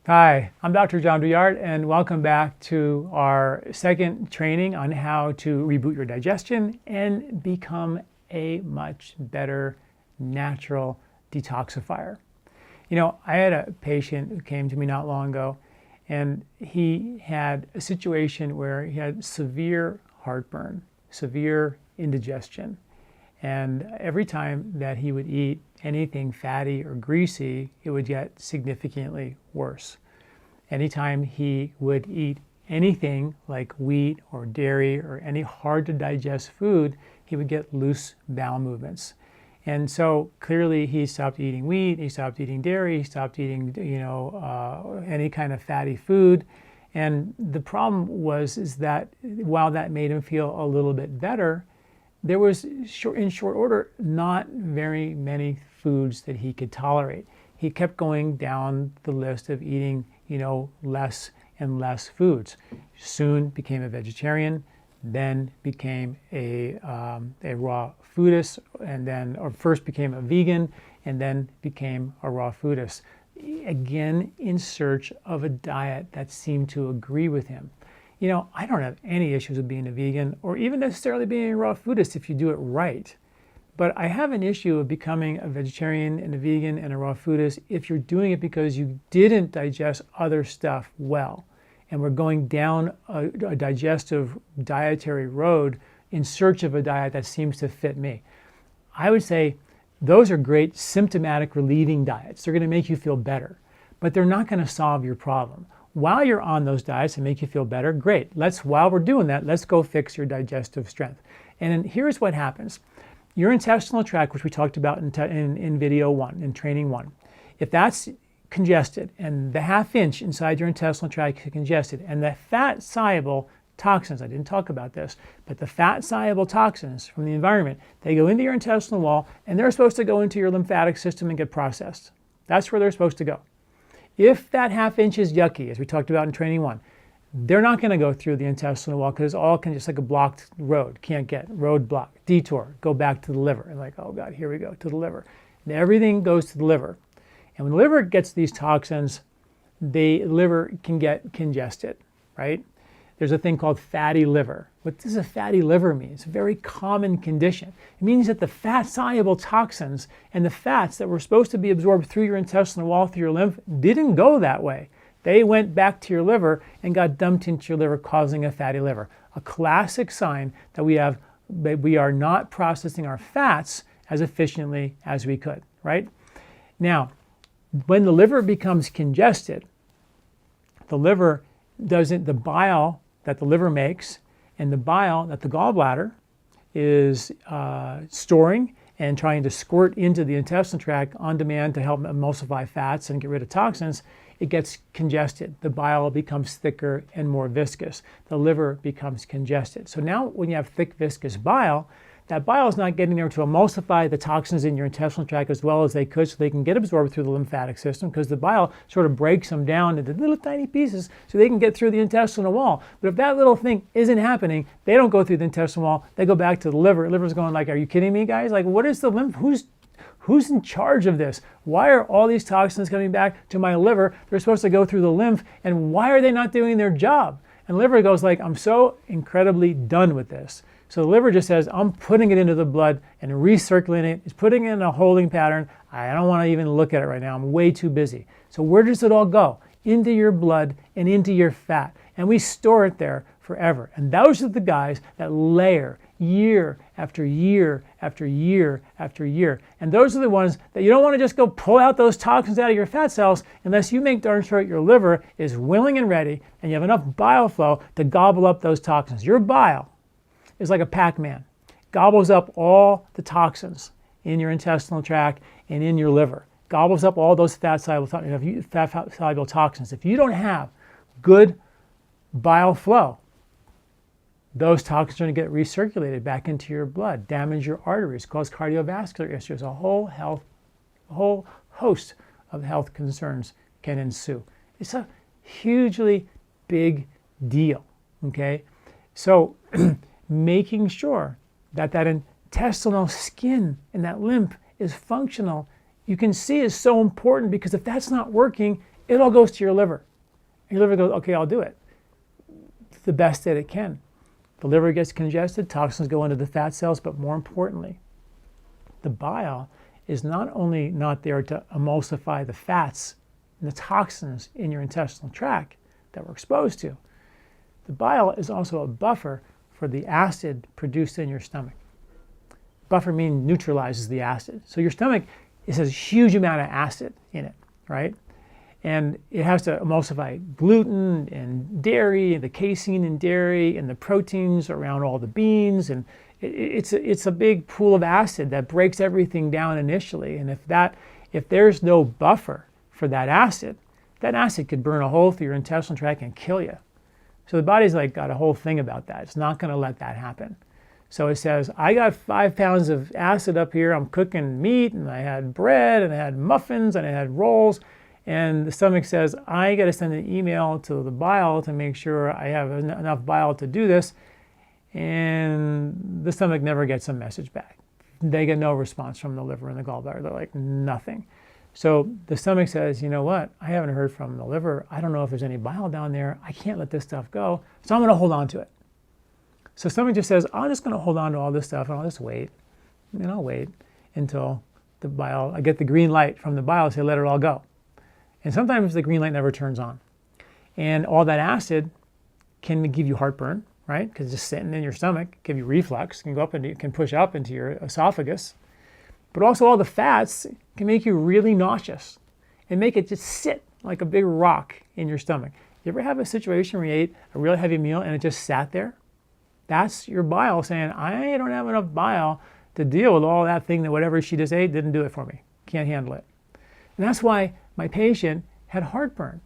Hi, I'm Dr. John Douillard, and welcome back to our second training on how to reboot your digestion and become a much better natural detoxifier. You know, I had a patient who came to me not long ago, and he had a situation where he had severe heartburn, severe indigestion. And every time that he would eat anything fatty or greasy, it would get significantly worse. Anytime he would eat anything like wheat or dairy or any hard to digest food, he would get loose bowel movements. And so clearly he stopped eating wheat, he stopped eating dairy, he stopped eating, any kind of fatty food. And the problem is that while that made him feel a little bit better, there was, in short order, not very many foods that he could tolerate. He kept going down the list of eating, less and less foods. Soon became a vegetarian, then became a raw foodist, or first became a vegan, and then became a raw foodist. Again, in search of a diet that seemed to agree with him. I don't have any issues with being a vegan or even necessarily being a raw foodist if you do it right. But I have an issue of becoming a vegetarian and a vegan and a raw foodist if you're doing it because you didn't digest other stuff well. And we're going down a digestive dietary road in search of a diet that seems to fit me. I would say those are great symptomatic relieving diets. They're going to make you feel better, but they're not going to solve your problem. While you're on those diets and make you feel better, great. While we're doing that, let's go fix your digestive strength. And here's what happens. Your intestinal tract, which we talked about in video one, in training one, if that's congested and the half-inch inside your intestinal tract is congested and the fat-soluble toxins, I didn't talk about this, but the fat-soluble toxins from the environment, they go into your intestinal wall and they're supposed to go into your lymphatic system and get processed. That's where they're supposed to go. If that half-inch is yucky, as we talked about in training one, they're not going to go through the intestinal wall because all can just like a blocked road, can't get, road block, detour, go back to the liver. And like, oh God, here we go, to the liver. And everything goes to the liver. And when the liver gets these toxins, the liver can get congested, right? There's a thing called fatty liver. What does a fatty liver mean? It's a very common condition. It means that the fat-soluble toxins and the fats that were supposed to be absorbed through your intestinal wall, through your lymph, didn't go that way. They went back to your liver and got dumped into your liver, causing a fatty liver. A classic sign that we are not processing our fats as efficiently as we could, right? Now, when the liver becomes congested, the bile that the liver makes and the bile that the gallbladder is storing and trying to squirt into the intestinal tract on demand to help emulsify fats and get rid of toxins, it gets congested. The bile becomes thicker and more viscous. The liver becomes congested. So now when you have thick, viscous bile, that bile is not getting there to emulsify the toxins in your intestinal tract as well as they could so they can get absorbed through the lymphatic system because the bile sort of breaks them down into little tiny pieces so they can get through the intestinal wall. But if that little thing isn't happening, they don't go through the intestinal wall, they go back to the liver. The liver's going like, are you kidding me, guys? Like, what is the lymph? Who's in charge of this? Why are all these toxins coming back to my liver? They're supposed to go through the lymph, and why are they not doing their job? And the liver goes like, I'm so incredibly done with this. So the liver just says, I'm putting it into the blood and recirculating it. It's putting it in a holding pattern. I don't want to even look at it right now. I'm way too busy. So where does it all go? Into your blood and into your fat. And we store it there forever. And those are the guys that layer year after year after year after year. And those are the ones that you don't want to just go pull out those toxins out of your fat cells unless you make darn sure your liver is willing and ready and you have enough bile flow to gobble up those toxins. Your bile is like a Pac-Man. Gobbles up all the toxins in your intestinal tract and in your liver. Gobbles up all those fat-soluble toxins. If you don't have good bile flow, those toxins are going to get recirculated back into your blood, damage your arteries, cause cardiovascular issues. A whole host of health concerns can ensue. It's a hugely big deal, okay? So making sure that intestinal skin and that lymph is functional, you can see is so important because if that's not working, it all goes to your liver. Your liver goes, okay, I'll do it. The best that it can. The liver gets congested, toxins go into the fat cells, but more importantly, the bile is not only not there to emulsify the fats and the toxins in your intestinal tract that we're exposed to. The bile is also a buffer for the acid produced in your stomach. Buffer means neutralizes the acid. So your stomach, it has a huge amount of acid in it, right? And it has to emulsify gluten and dairy, and the casein in dairy, and the proteins around all the beans. And it's a big pool of acid that breaks everything down initially. And if there's no buffer for that acid could burn a hole through your intestinal tract and kill you. So the body's like got a whole thing about that. It's not going to let that happen. So it says, I got 5 pounds of acid up here. I'm cooking meat, and I had bread, and I had muffins, and I had rolls. And the stomach says, I got to send an email to the bile to make sure I have enough bile to do this. And the stomach never gets a message back. They get no response from the liver and the gallbladder. They're like, nothing. So the stomach says, you know what? I haven't heard from the liver. I don't know if there's any bile down there. I can't let this stuff go. So I'm going to hold on to it. So stomach just says, I'm just going to hold on to all this stuff, and I'll just wait. And I'll wait until the bile, I get the green light from the bile to say, let it all go. And sometimes the green light never turns on. And all that acid can give you heartburn, right? Because it's just sitting in your stomach, give you reflux, can go up and it can push up into your esophagus. But also all the fats can make you really nauseous and make it just sit like a big rock in your stomach. You ever have a situation where you ate a really heavy meal and it just sat there? That's your bile saying, I don't have enough bile to deal with all that thing that whatever she just ate didn't do it for me. Can't handle it. And that's why my patient had heartburn,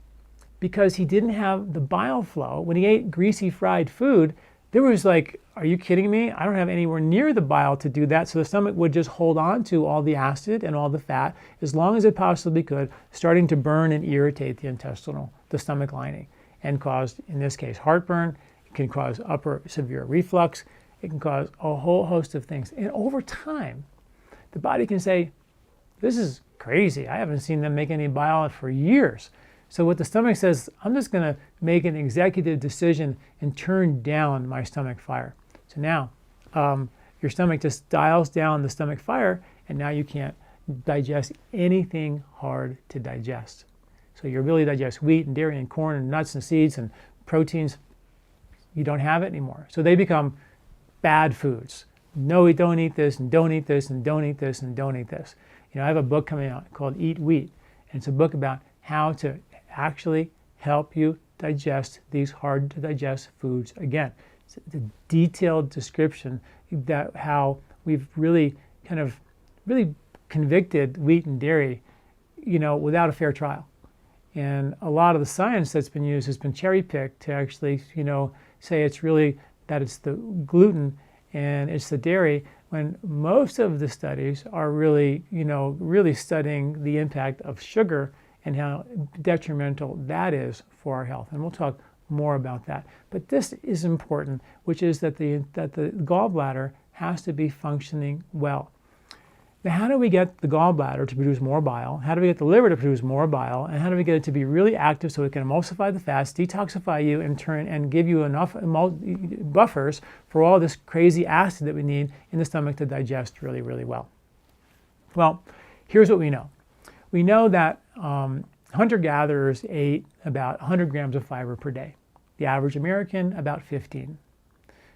because he didn't have the bile flow. When he ate greasy fried food, there was like, are you kidding me? I don't have anywhere near the bile to do that. So the stomach would just hold on to all the acid and all the fat as long as it possibly could, starting to burn and irritate the stomach lining, and caused, in this case, heartburn. It can cause upper severe reflux. It can cause a whole host of things. And over time, the body can say, this is crazy. I haven't seen them make any bile for years. So what the stomach says, I'm just going to make an executive decision and turn down my stomach fire. So now your stomach just dials down the stomach fire, and now you can't digest anything hard to digest. So your ability to digest wheat and dairy and corn and nuts and seeds and proteins, you don't have it anymore. So they become bad foods. No, don't eat this, and don't eat this, and don't eat this, and don't eat this. You know, I have a book coming out called Eat Wheat, and it's a book about how to actually help you digest these hard to digest foods again. It's a detailed description that how we've really convicted wheat and dairy, you know, without a fair trial. And a lot of the science that's been used has been cherry picked to actually, you know, say it's really that it's the gluten and it's the dairy, when most of the studies are really, you know, really studying the impact of sugar and how detrimental that is for our health. And we'll talk more about that. But this is important, which is that the gallbladder has to be functioning well. Now, how do we get the gallbladder to produce more bile? How do we get the liver to produce more bile? And how do we get it to be really active so it can emulsify the fats, detoxify you, and give you enough buffers for all this crazy acid that we need in the stomach to digest really, really well? Well, here's what we know. We know that hunter-gatherers ate about 100 grams of fiber per day. The average American, about 15.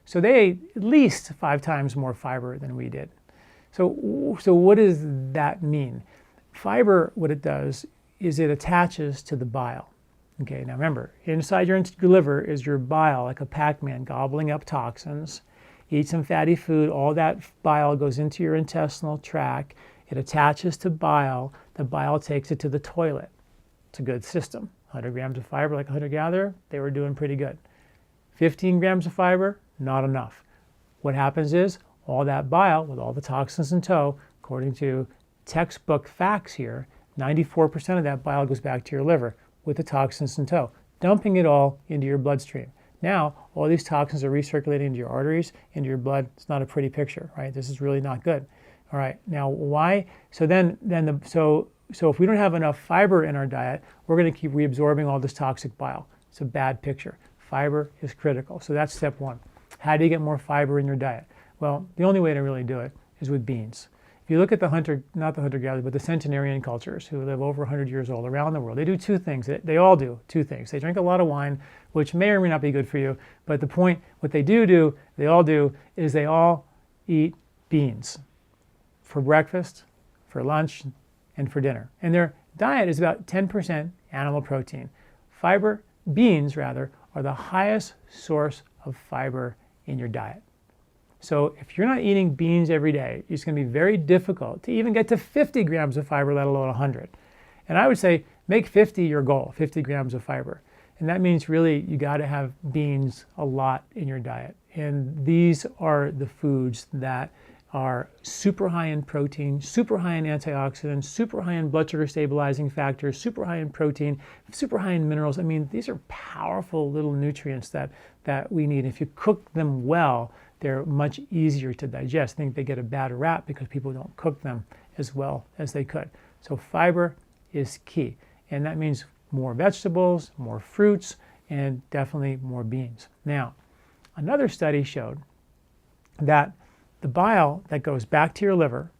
So they ate at least 5 times more fiber than we did. So what does that mean? Fiber, what it does is it attaches to the bile. Okay, now remember, inside your liver is your bile, like a Pac-Man gobbling up toxins. Eat some fatty food, all that bile goes into your intestinal tract. It attaches to bile. The bile takes it to the toilet. It's a good system. 100 grams of fiber, like a hunter-gatherer, they were doing pretty good. 15 grams of fiber, not enough. What happens is, all that bile with all the toxins in tow, according to textbook facts here, 94% of that bile goes back to your liver with the toxins in tow, dumping it all into your bloodstream. Now, all these toxins are recirculating into your arteries, into your blood. It's not a pretty picture, right? This is really not good. All right, now why? So So if we don't have enough fiber in our diet, we're going to keep reabsorbing all this toxic bile. It's a bad picture. Fiber is critical. So that's step one. How do you get more fiber in your diet? Well, the only way to really do it is with beans. If you look at not the hunter-gatherers, but the centenarian cultures who live over 100 years old around the world, they do two things. They all do two things. They drink a lot of wine, which may or may not be good for you, but the point, what they do, they all do, is they all eat beans for breakfast, for lunch, and for dinner. And their diet is about 10% animal protein. Beans rather, are the highest source of fiber in your diet. So if you're not eating beans every day, it's going to be very difficult to even get to 50 grams of fiber, let alone 100. And I would say make 50 your goal, 50 grams of fiber. And that means really you got to have beans a lot in your diet. And these are the foods that are super high in protein, super high in antioxidants, super high in blood sugar stabilizing factors, super high in protein, super high in minerals. I mean, these are powerful little nutrients that we need. If you cook them well, they're much easier to digest. I think they get a bad rap because people don't cook them as well as they could. So fiber is key. And that means more vegetables, more fruits, and definitely more beans. Now, another study showed that the bile that goes back to your liver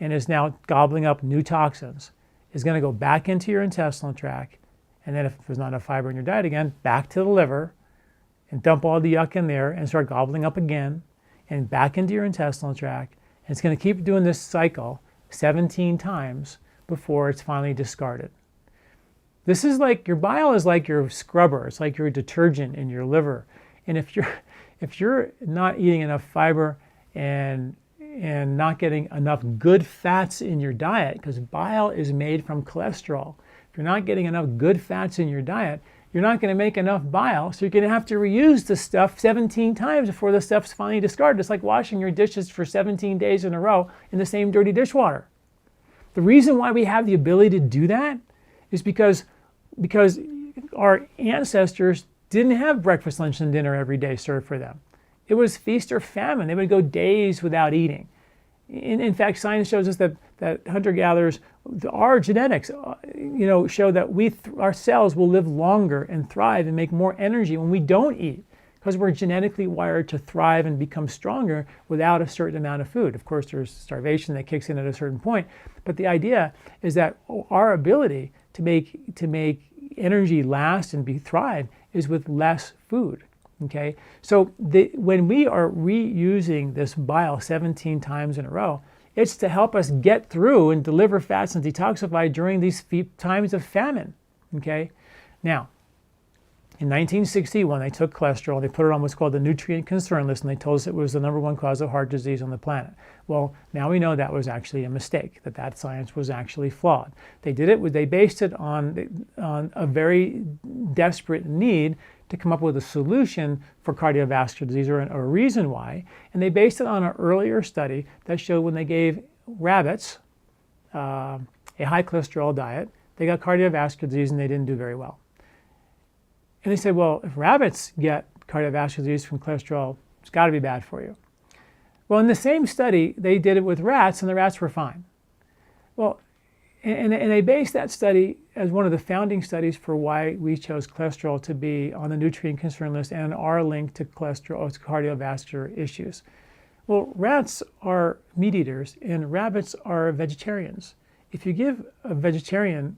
and is now gobbling up new toxins is going to go back into your intestinal tract, and then if there's not enough fiber in your diet again, back to the liver and dump all the yuck in there and start gobbling up again and back into your intestinal tract. And it's going to keep doing this cycle 17 times before it's finally discarded. This is like, your bile is like your scrubber. It's like your detergent in your liver. And if you're not eating enough fiber and not getting enough good fats in your diet, because bile is made from cholesterol. If you're not getting enough good fats in your diet, you're not going to make enough bile, so you're going to have to reuse the stuff 17 times before the stuff's finally discarded. It's like washing your dishes for 17 days in a row in the same dirty dishwater. The reason why we have the ability to do that is because our ancestors didn't have breakfast, lunch, and dinner every day served for them. It was feast or famine. They would go days without eating. In fact, science shows us that hunter-gatherers, our genetics, show that our cells will live longer and thrive and make more energy when we don't eat, because we're genetically wired to thrive and become stronger without a certain amount of food. Of course, there's starvation that kicks in at a certain point, but the idea is that our ability to make energy last and thrive is with less food. Okay, so when we are reusing this bile 17 times in a row, it's to help us get through and deliver fats and detoxify during these times of famine. Okay, now, in 1961, they took cholesterol, they put it on what's called the nutrient concern list, and they told us it was the #1 cause of heart disease on the planet. Well, now we know that was actually a mistake, that science was actually flawed. They based it on a very desperate need to come up with a solution for cardiovascular disease or a reason why, and they based it on an earlier study that showed when they gave rabbits a high cholesterol diet, they got cardiovascular disease and they didn't do very well. And they said, well, if rabbits get cardiovascular disease from cholesterol, it's got to be bad for you. Well, in the same study, they did it with rats, and the rats were fine. Well, and they based that study as one of the founding studies for why we chose cholesterol to be on the nutrient concern list and our link to cholesterol, to cardiovascular issues. Well, rats are meat eaters, and rabbits are vegetarians. If you give a vegetarian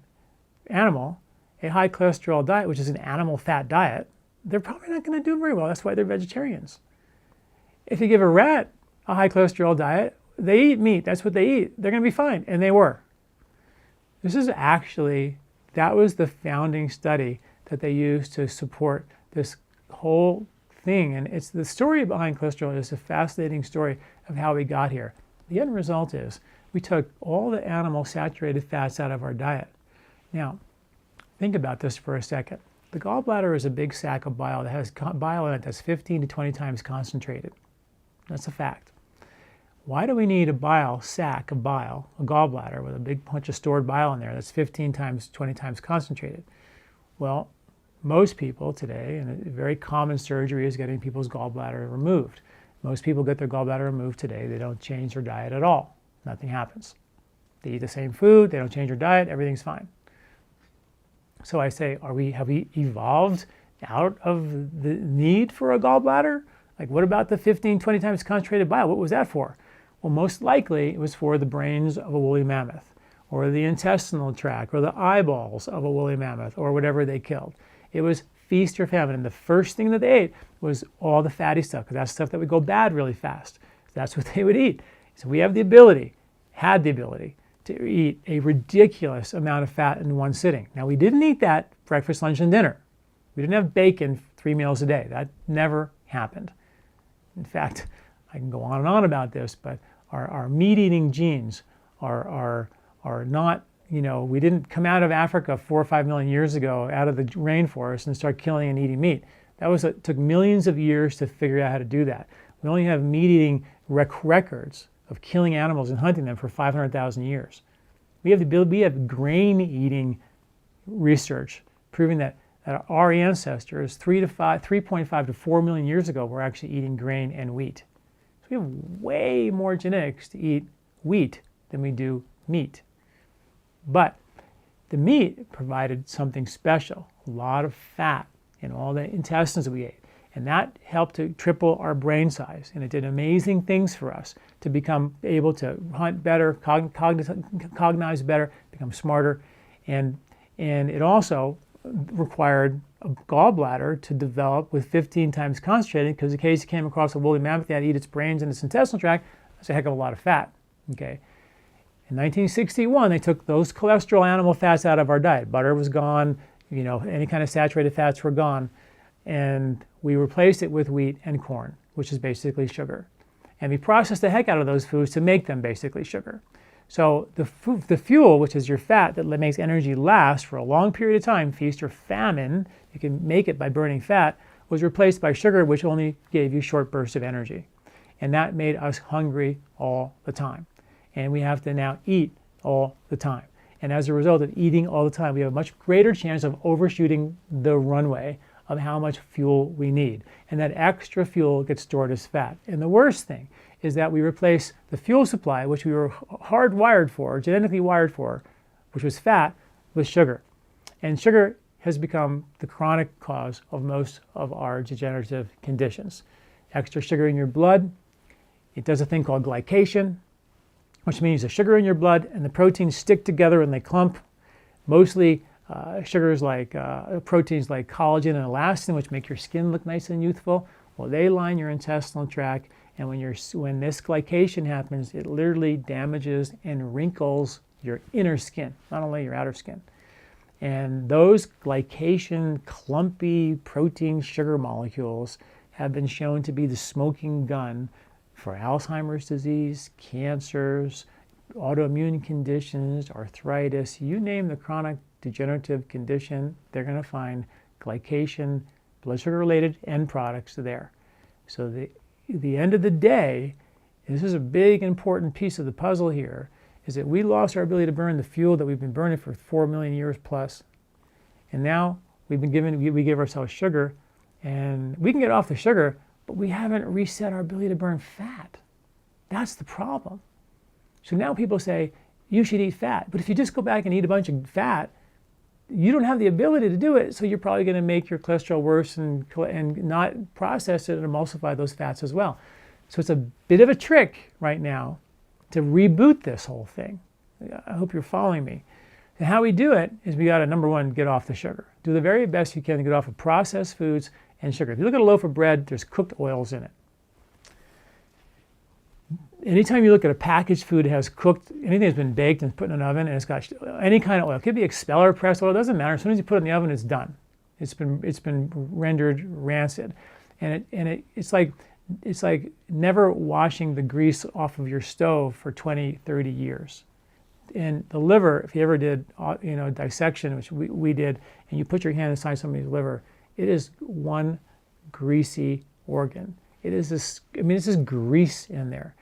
animal a high cholesterol diet, which is an animal fat diet, they're probably not going to do very well. That's why they're vegetarians. If you give a rat a high cholesterol diet, they eat meat. That's what they eat. They're going to be fine. And they were. That was the founding study that they used to support this whole thing. And it's the story behind cholesterol is a fascinating story of how we got here. The end result is we took all the animal saturated fats out of our diet. Now, think about this for a second. The gallbladder is a big sack of bile that has bile in it that's 15 to 20 times concentrated. That's a fact. Why do we need a sack of bile, a gallbladder with a big bunch of stored bile in there that's 15 times, 20 times concentrated? Well, most people today, and a very common surgery is getting people's gallbladder removed. Most people get their gallbladder removed today. They don't change their diet at all. Nothing happens. They eat the same food, they don't change their diet, everything's fine. So I say, have we evolved out of the need for a gallbladder? Like, what about the 15, 20 times concentrated bile? What was that for? Well, most likely it was for the brains of a woolly mammoth, or the intestinal tract, or the eyeballs of a woolly mammoth, or whatever they killed. It was feast or famine. And the first thing that they ate was all the fatty stuff, because that's stuff that would go bad really fast. That's what they would eat. So we have the ability, had the ability, to eat a ridiculous amount of fat in one sitting. Now, we didn't eat that breakfast, lunch, and dinner. We didn't have bacon 3 meals a day. That never happened. In fact, I can go on and on about this, but our meat-eating genes are not, we didn't come out of Africa 4 or 5 million years ago, out of the rainforest, and start killing and eating meat. It took millions of years to figure out how to do that. We only have meat-eating records of killing animals and hunting them for 500,000 years. We have grain-eating research proving that our ancestors 3.5 to 4 million years ago were actually eating grain and wheat. So we have way more genetics to eat wheat than we do meat. But the meat provided something special, a lot of fat in all the intestines that we ate. And that helped to triple our brain size. And it did amazing things for us to become able to hunt better, cognize better, become smarter. And it also required a gallbladder to develop with 15 times concentrated, because in case you came across a woolly mammoth that had to eat its brains and its intestinal tract, that's a heck of a lot of fat. Okay. In 1961, they took those cholesterol animal fats out of our diet. Butter was gone, any kind of saturated fats were gone. And we replaced it with wheat and corn, which is basically sugar. And we processed the heck out of those foods to make them basically sugar. So the fuel, which is your fat that makes energy last for a long period of time, feast or famine, you can make it by burning fat, was replaced by sugar, which only gave you short bursts of energy. And that made us hungry all the time. And we have to now eat all the time. And as a result of eating all the time, we have a much greater chance of overshooting the runway of how much fuel we need. And that extra fuel gets stored as fat. And the worst thing is that we replace the fuel supply, which we were hardwired for, genetically wired for, which was fat, with sugar. And sugar has become the chronic cause of most of our degenerative conditions. Extra sugar in your blood, it does a thing called glycation, which means the sugar in your blood and the proteins stick together and they clump. Mostly sugars like proteins like collagen and elastin, which make your skin look nice and youthful. Well, they line your intestinal tract, and when this glycation happens, it literally damages and wrinkles your inner skin, not only your outer skin. And those glycation, clumpy protein sugar molecules have been shown to be the smoking gun for Alzheimer's disease, cancers, autoimmune conditions, arthritis. You name the chronic degenerative condition, they're going to find glycation, blood sugar related end products there. So the end of the day, and this is a big important piece of the puzzle here, is that we lost our ability to burn the fuel that we've been burning for 4 million years plus. And now we give ourselves sugar, and we can get off the sugar, but we haven't reset our ability to burn fat. That's the problem. So now people say, you should eat fat. But if you just go back and eat a bunch of fat, you don't have the ability to do it, so you're probably going to make your cholesterol worse and not process it and emulsify those fats as well. So it's a bit of a trick right now to reboot this whole thing. I hope you're following me. And how we do it is we got to, number one, get off the sugar. Do the very best you can to get off of processed foods and sugar. If you look at a loaf of bread, there's cooked oils in it. Anytime you look at a packaged food that has cooked, anything that's been baked and put in an oven and it's got any kind of oil, it could be expeller pressed oil, it doesn't matter. As soon as you put it in the oven, it's done. It's been rendered rancid. And it's like never washing the grease off of your stove for 20, 30 years. And the liver, if you ever did dissection, which we did, and you put your hand inside somebody's liver, it is one greasy organ. It's just grease in there.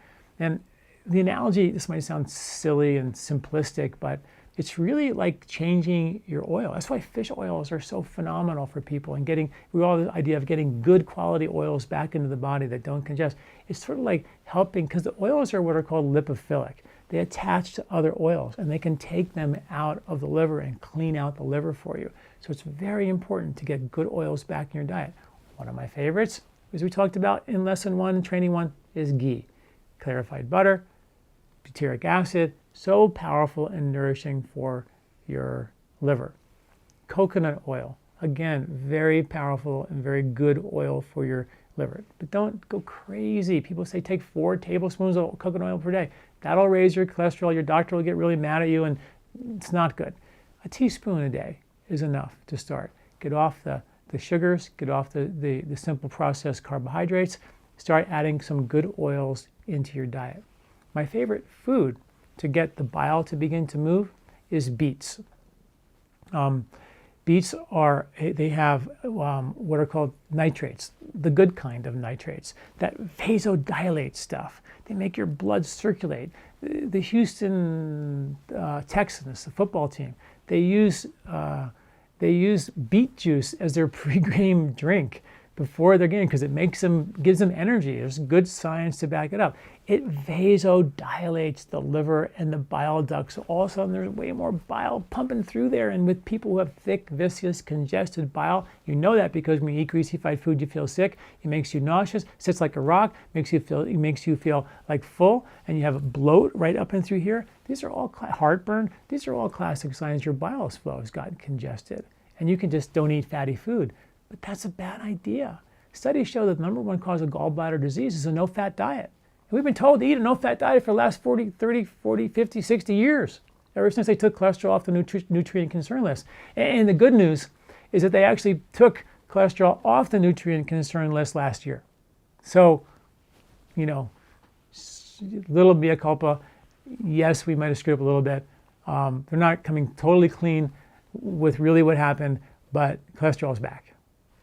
And the analogy, this might sound silly and simplistic, but it's really like changing your oil. That's why fish oils are so phenomenal for people, and we all have the idea of getting good quality oils back into the body that don't congest. It's sort of like helping, because the oils are what are called lipophilic. they attach to other oils and they can take them out of the liver and clean out the liver for you. So it's very important to get good oils back in your diet. One of my favorites, as we talked about in lesson 1, training 1, is ghee. Clarified butter, butyric acid, so powerful and nourishing for your liver. Coconut oil, again, very powerful and very good oil for your liver. But don't go crazy. People say take 4 tablespoons of coconut oil per day. That'll raise your cholesterol. Your doctor will get really mad at you, and it's not good. A teaspoon a day is enough to start. Get off the sugars, get off the simple processed carbohydrates, start adding some good oils into your diet. My favorite food to get the bile to begin to move is beets. Beets they have what are called nitrates, the good kind of nitrates, that vasodilate stuff. They make your blood circulate. The Houston Texans, the football team, they use beet juice as their pre-game drink before their game because it gives them energy. There's good science to back it up. It vasodilates the liver and the bile ducts. All of a sudden, there's way more bile pumping through there. And with people who have thick, viscous, congested bile, you know that because when you eat greasy-fried food, you feel sick. It makes you nauseous, sits like a rock, makes you feel like full, and you have a bloat right up and through here. These are all heartburn. These are all classic signs your bile flow has gotten congested. And you can just don't eat fatty food. But that's a bad idea. Studies show that the #1 cause of gallbladder disease is a no-fat diet. And we've been told to eat a no-fat diet for the last 40, 30, 40, 50, 60 years, ever since they took cholesterol off the nutrient concern list. And the good news is that they actually took cholesterol off the nutrient concern list last year. So, little mea culpa. Yes, we might have screwed up a little bit. They're not coming totally clean with really what happened, but cholesterol is back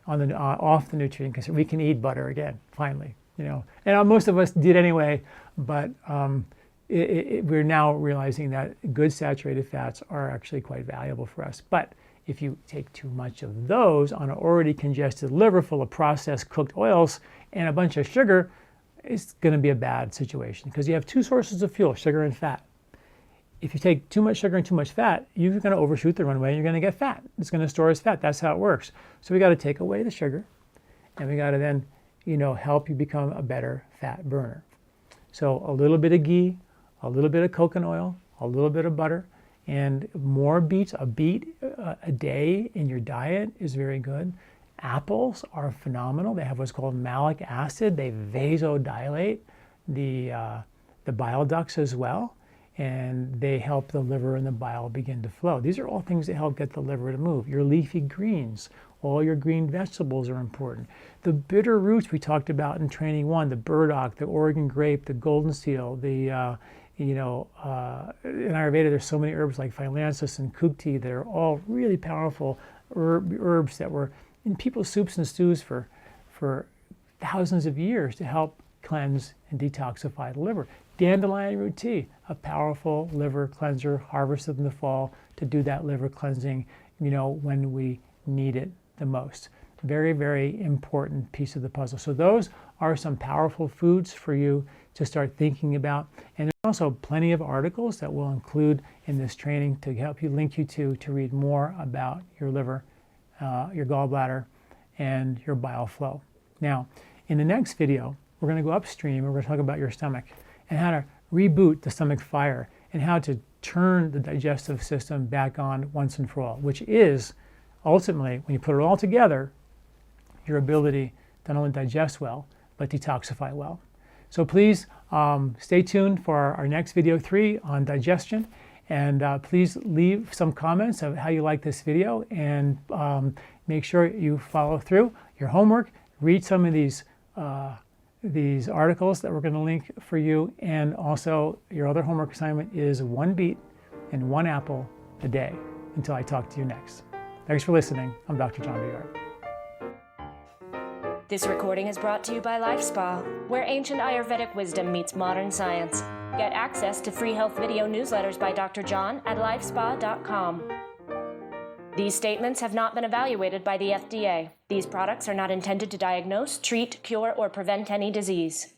off the nutrient concern. We can eat butter again, finally. And most of us did anyway, but we're now realizing that good saturated fats are actually quite valuable for us. But if you take too much of those on an already congested liver full of processed cooked oils and a bunch of sugar, it's going to be a bad situation because you have 2 sources of fuel, sugar and fat. If you take too much sugar and too much fat, you're going to overshoot the runway and you're going to get fat. It's going to store as fat. That's how it works. So we got to take away the sugar and we got to then, help you become a better fat burner. So a little bit of ghee, a little bit of coconut oil, a little bit of butter, and more beets. A beet a day in your diet is very good. Apples are phenomenal. They have what's called malic acid. They vasodilate the bile ducts as well. And they help the liver and the bile begin to flow. These are all things that help get the liver to move. Your leafy greens, all your green vegetables are important. The bitter roots we talked about in training 1, the burdock, the Oregon grape, the golden seal, in Ayurveda there's so many herbs like phyllanthus and kukti that are all really powerful herbs that were in people's soups and stews for thousands of years to help cleanse and detoxify the liver. Dandelion root tea, a powerful liver cleanser harvested in the fall to do that liver cleansing, when we need it the most. Very, very important piece of the puzzle. So those are some powerful foods for you to start thinking about. And there's also plenty of articles that we'll include in this training to help you, link you to read more about your liver, your gallbladder, and your bile flow. Now, in the next video, we're going to go upstream and we're going to talk about your stomach and how to reboot the stomach fire and how to turn the digestive system back on once and for all, which is ultimately, when you put it all together, your ability to not only digest well, but detoxify well. So please stay tuned for our next video 3 on digestion. And please leave some comments of how you like this video and make sure you follow through your homework, read some of these articles that we're going to link for you, and also your other homework assignment is 1 beet and 1 apple a day until I talk to you next. Thanks for listening. I'm Dr. John Douillard. This recording is brought to you by LifeSpa, where ancient Ayurvedic wisdom meets modern science. Get access to free health video newsletters by Dr. John at lifespa.com. These statements have not been evaluated by the FDA. These products are not intended to diagnose, treat, cure, or prevent any disease.